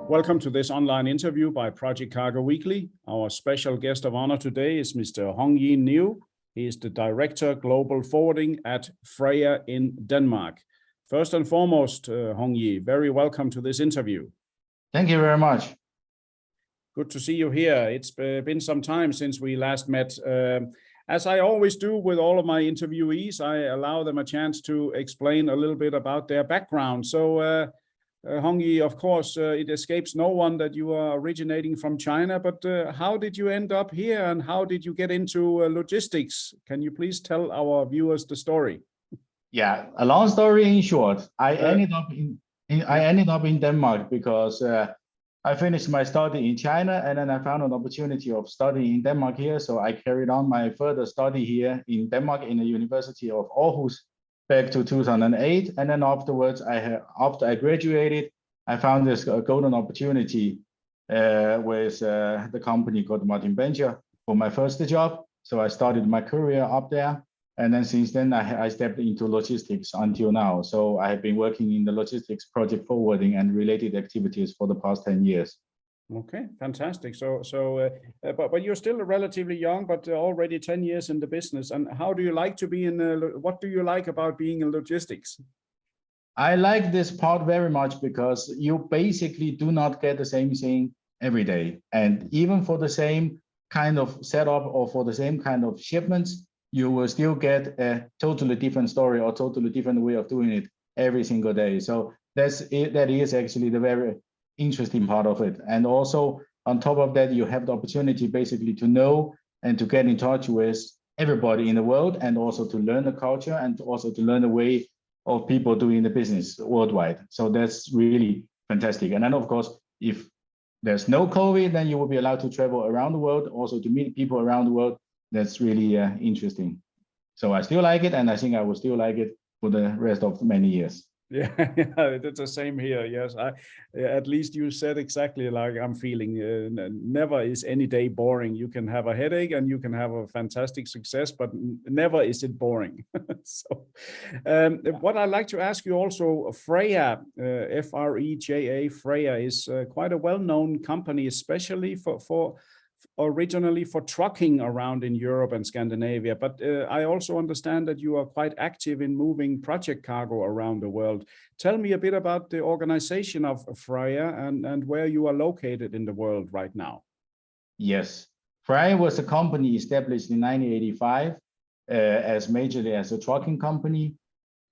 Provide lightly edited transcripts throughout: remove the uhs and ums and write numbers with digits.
Welcome to this online interview by Project Cargo Weekly. Our special guest of honor today is Mr. Hongyi. He is the Director Global Forwarding at Freja in Denmark. First and foremost, Hongyi, very welcome to this interview. Thank you very much. Good to see you here. It's been some time since we last met. As I always do with all of my interviewees, I allow them a chance to explain a little bit about their background. So, Hongyi, of course, it escapes no one that you are originating from China, but how did you end up here and how did you get into logistics? Can you please tell our viewers the story? Yeah, a long story in short. I ended up in Denmark because I finished my study in China and then I found an opportunity of studying in Denmark here. So I carried on my further study here in Denmark in the University of Aarhus back to 2008, and then afterwards, after I graduated, I found this golden opportunity with the company called Martin Bencher for my first job. So I started my career up there, and then since then I stepped into logistics until now. So I have been working in the logistics, project forwarding, and related activities for the past 10 years. Okay, fantastic. But you're still relatively young, but already 10 years in the business. And how do you like to be in? What do you like about being in logistics? I like this part very much because you basically do not get the same thing every day, and even for the same kind of setup or for the same kind of shipments, you will still get a totally different story or totally different way of doing it every single day. So that is actually the very interesting part of it. And also on top of that, you have the opportunity basically to know and to get in touch with everybody in the world, and also to learn the culture and also to learn the way of people doing the business worldwide. So that's really fantastic. And then of course, if there's no COVID, then you will be allowed to travel around the world, also to meet people around the world. That's really interesting. So I still like it, and I think I will still like it for the rest of many years. Yeah, it's the same here. Yes, at least you said exactly like I'm feeling. Never is any day boring. You can have a headache and you can have a fantastic success, but never is it boring. So, what I'd like to ask you also, Freja, Freja, Freja is quite a well-known company, especially for originally for trucking around in Europe and Scandinavia, but I also understand that you are quite active in moving project cargo around the world. Tell me a bit about the organization of Freja and where you are located in the world right now. Yes, Freja was a company established in 1985 as majorly as a trucking company,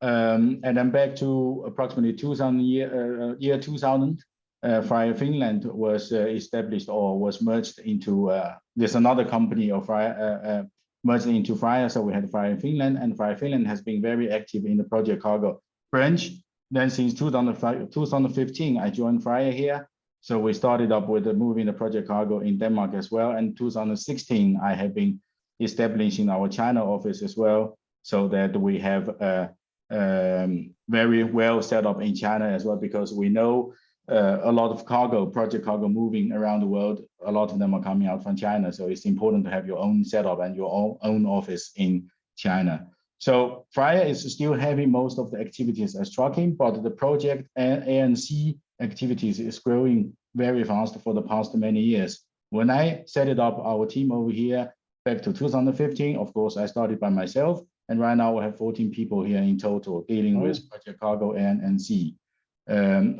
and then back to approximately 2000 year 2000. Freja Finland was established or was merged into, there's another company of Freja merged into Freja. So we had Freja Finland, and Freja Finland has been very active in the project cargo branch. Then since 2015, I joined Freja here. So we started up with moving the project cargo in Denmark as well. And 2016, I have been establishing our China office as well, so that we have very well set up in China as well, because we know a lot of cargo, project cargo moving around the world, a lot of them are coming out from China. So it's important to have your own setup and your own office in China. So Freja is still having most of the activities as trucking, but the project and ANC activities is growing very fast for the past many years. When I set it up, our team over here back to 2015, of course, I started by myself. And right now we have 14 people here in total dealing with project cargo and ANC. And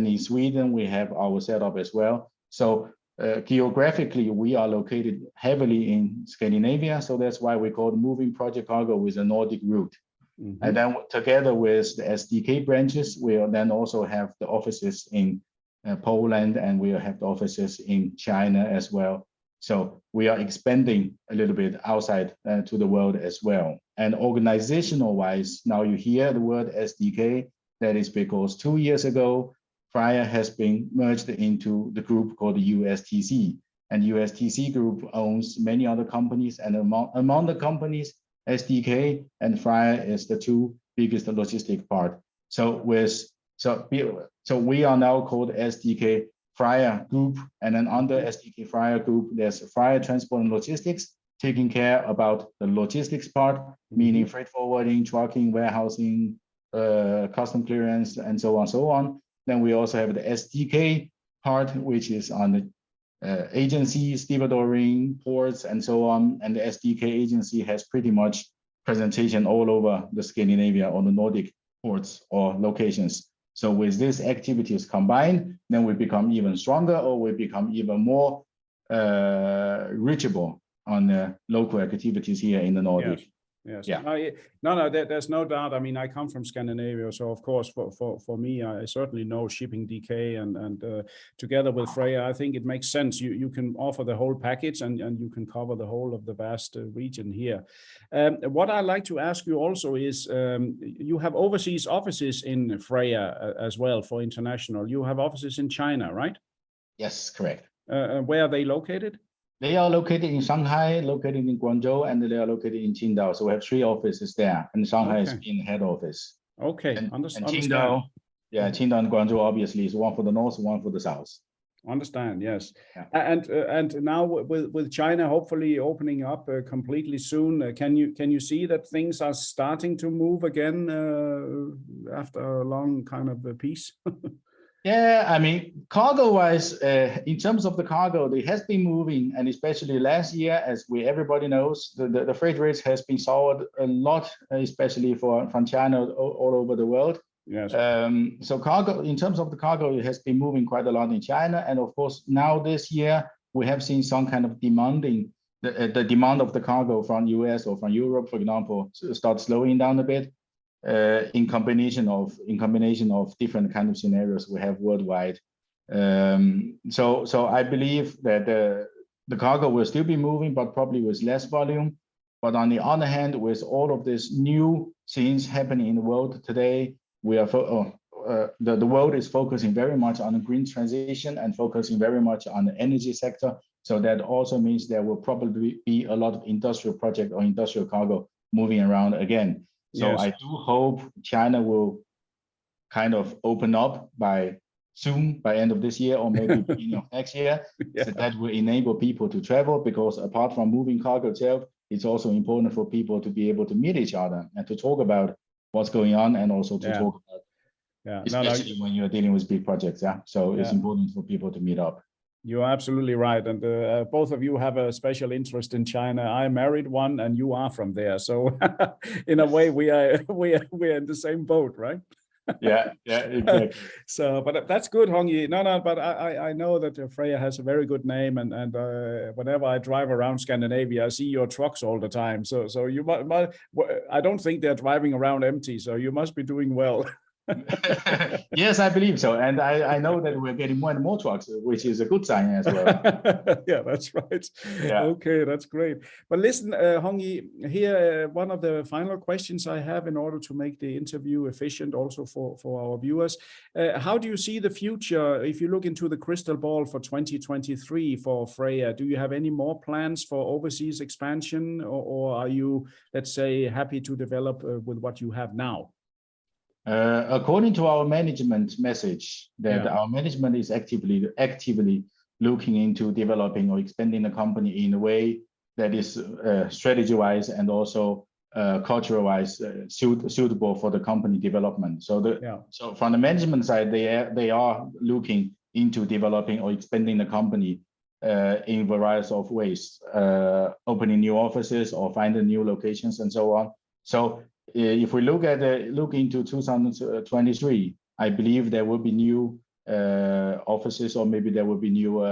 in Sweden, we have our setup as well. So geographically, we are located heavily in Scandinavia. So that's why we call moving project cargo with a Nordic route. Mm-hmm. And then together with the SDK branches, we'll then also have the offices in Poland, and we'll have the offices in China as well. So we are expanding a little bit outside to the world as well. And organizational wise, now you hear the word SDK. That is because 2 years ago, Freja has been merged into the group called the USTC. And USTC group owns many other companies, and among the companies, SDK and Freja is the two biggest logistic part. So we are now called SDK Freja Group, and then under SDK Freja Group, there's Freja Transport and Logistics, taking care about the logistics part, meaning freight forwarding, trucking, warehousing, custom clearance, and so on. Then we also have the SDK part, which is on the agencies, stevedoring, ports, and so on. And the SDK agency has pretty much presentation all over the Scandinavia or the Nordic ports or locations. So with these activities combined, then we become even stronger, or we become even more reachable on the local activities here in the Nordic. Yes. Yes. Yeah. No, there's no doubt. I mean, I come from Scandinavia, so of course, for me, I certainly know shipping DK, and together with Freja, I think it makes sense. You can offer the whole package, and you can cover the whole of the vast region here. What I'd like to ask you also is, you have overseas offices in Freja as well for international. You have offices in China, right? Yes, correct. Where are they located? They are located in Shanghai, located in Guangzhou, and they are located in Qingdao. So we have 3 offices there, and Shanghai is in head office. Okay, and understand. Qingdao, Qingdao and Guangzhou obviously is one for the north, one for the south. Understand, yes. Yeah. And now with China hopefully opening up completely soon, can you see that things are starting to move again after a long kind of peace? Yeah, I mean, cargo-wise, in terms of the cargo, it has been moving, and especially last year, as everybody knows, the freight rates has been soared a lot, especially from China all over the world. Yes. So cargo, in terms of the cargo, it has been moving quite a lot in China, and of course, now this year we have seen some kind of the demand of the cargo from US or from Europe, for example, start slowing down a bit. In combination of different kind of scenarios we have worldwide. So I believe that the cargo will still be moving, but probably with less volume. But on the other hand, with all of these new things happening in the world today, we are the world is focusing very much on the green transition and focusing very much on the energy sector. So that also means there will probably be a lot of industrial project or industrial cargo moving around again. So yes. I do hope China will kind of open up by end of this year or maybe beginning of next year. Yeah. So that will enable people to travel, because apart from moving cargo itself, it's also important for people to be able to meet each other and to talk about what's going on, and also to talk about, especially when you're dealing with big projects. Yeah. So it's important for people to meet up. You're absolutely right, and both of you have a special interest in China. I married one, and you are from there, so in a way, we are in the same boat, right? Yeah, exactly. So, but that's good, Hongyi. No, but I know that Freja has a very good name, and whenever I drive around Scandinavia, I see your trucks all the time. So you might, I don't think they're driving around empty. So you must be doing well. Yes, I believe so, and I know that we're getting more and more trucks, which is a good sign as well. Yeah, that's right. Yeah. Okay, that's great. But listen, Hongyi, here one of the final questions I have in order to make the interview efficient, also for our viewers. How do you see the future if you look into the crystal ball for 2023 for Freja? Do you have any more plans for overseas expansion, or are you, let's say, happy to develop with what you have now? According to our management message, that our management is actively looking into developing or expanding the company in a way that is strategy-wise and also culture-wise suitable for the company development. So so from the management side, they are looking into developing or expanding the company in various of ways, opening new offices or finding new locations and so on. So if we look into 2023, I believe there will be new offices, or maybe there will be new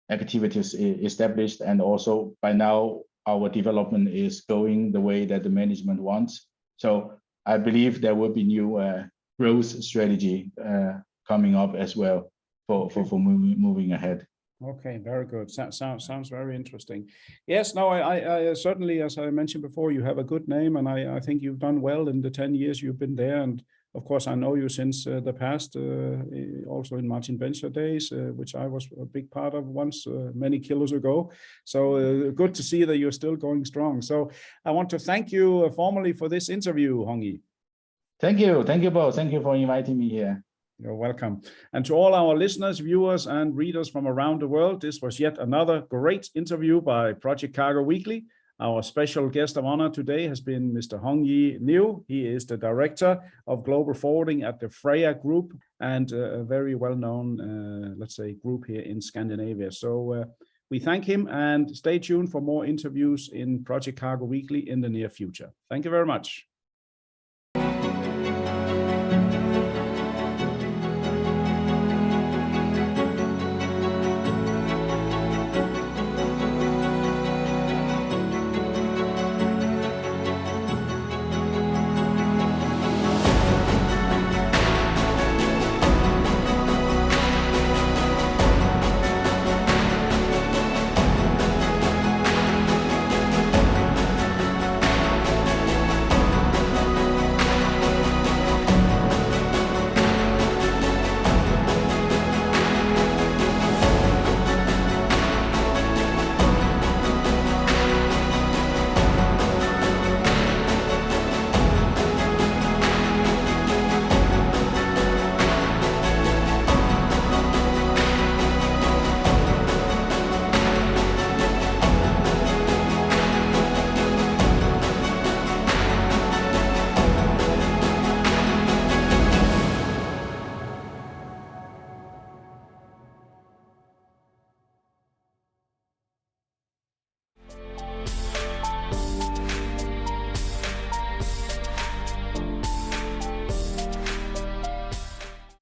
activities established, and also by now our development is going the way that the management wants. So I believe there will be new growth strategy coming up as well for moving ahead. Okay, very good. Sounds very interesting. Yes, no, I certainly, as I mentioned before, you have a good name, and I think you've done well in the 10 years you've been there. And of course, I know you since the past, also in Martin Bencher days, which I was a big part of once, many kilos ago. So good to see that you're still going strong. So I want to thank you formally for this interview, Hongyi. Thank you both. Thank you for inviting me here. You're welcome. And to all our listeners, viewers, and readers from around the world, this was yet another great interview by Project Cargo Weekly. Our special guest of honor today has been Mr. Hongyi Niu. He is the Director of Global Forwarding at the Freja Group, and a very well-known, let's say, group here in Scandinavia. So we thank him, and stay tuned for more interviews in Project Cargo Weekly in the near future. Thank you very much.